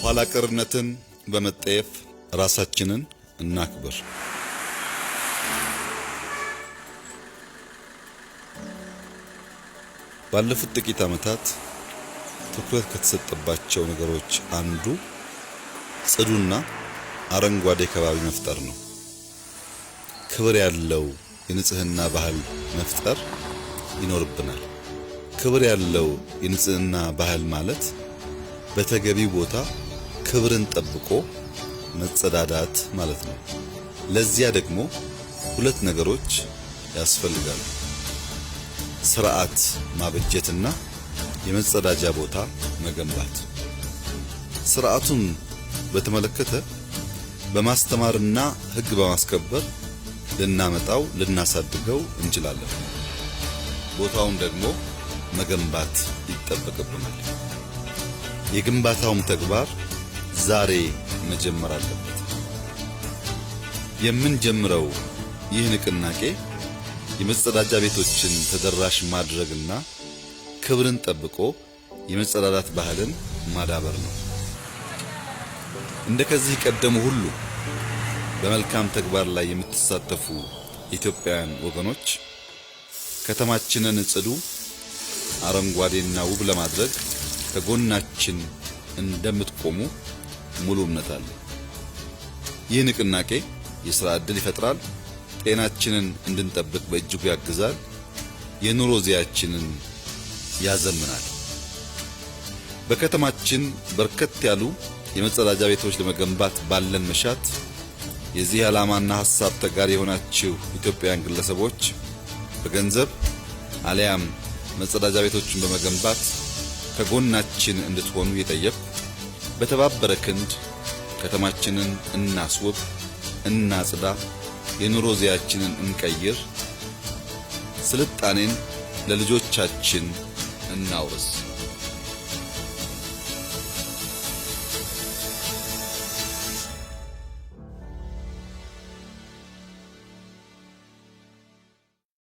ኋላ ቀርነትን በመጠየፍ ራሳችንን እናክብር። ባለፉት ጥቂት ዓመታት ትኩረት ከተሰጠባቸው ነገሮች አንዱ ጽዱና አረንጓዴ ከባቢ መፍጠር ነው። ክብር ያለው የንጽህና ባህል መፍጠር ይኖርብናል። ክብር ያለው የንጽህና ባህል ማለት በተገቢው ቦታ ክብርን ጠብቆ መጸዳዳት ማለት ነው። ለዚያ ደግሞ ሁለት ነገሮች ያስፈልጋሉ። ስርዓት ማበጀትና የመጸዳጃ ቦታ መገንባት። ስርዓቱን በተመለከተ በማስተማርና ሕግ በማስከበር ልናመጣው ልናሳድገው እንችላለን። ቦታውን ደግሞ መገንባት ይጠበቅብናል። የግንባታውም ተግባር ዛሬ መጀመር አለበት። የምንጀምረው ይህ ንቅናቄ የመጸዳጃ ቤቶችን ተደራሽ ማድረግና ክብርን ጠብቆ የመጸዳዳት ባህልን ማዳበር ነው። እንደከዚህ ቀደሙ ሁሉ በመልካም ተግባር ላይ የምትሳተፉ ኢትዮጵያውያን ወገኖች ከተማችንን ጽዱ፣ አረንጓዴና ውብ ለማድረግ ከጎናችን እንደምትቆሙ ሙሉ እምነት አለ። ይህ ንቅናቄ የሥራ ዕድል ይፈጥራል፣ ጤናችንን እንድንጠብቅ በእጅጉ ያግዛል፣ የኑሮ ዚያችንን ያዘምናል። በከተማችን በርከት ያሉ የመጸዳጃ ቤቶች ለመገንባት ባለን መሻት የዚህ ዓላማና ሐሳብ ተጋሪ የሆናችሁ ኢትዮጵያውያን ግለሰቦች በገንዘብ አሊያም መጸዳጃ ቤቶችን በመገንባት ከጎናችን እንድትሆኑ እየጠየቅኩ በተባበረ ክንድ ከተማችንን እናስውብ፣ እናጽዳ፣ የኑሮ ዚያችንን እንቀይር፣ ስልጣኔን ለልጆቻችን እናውርስ።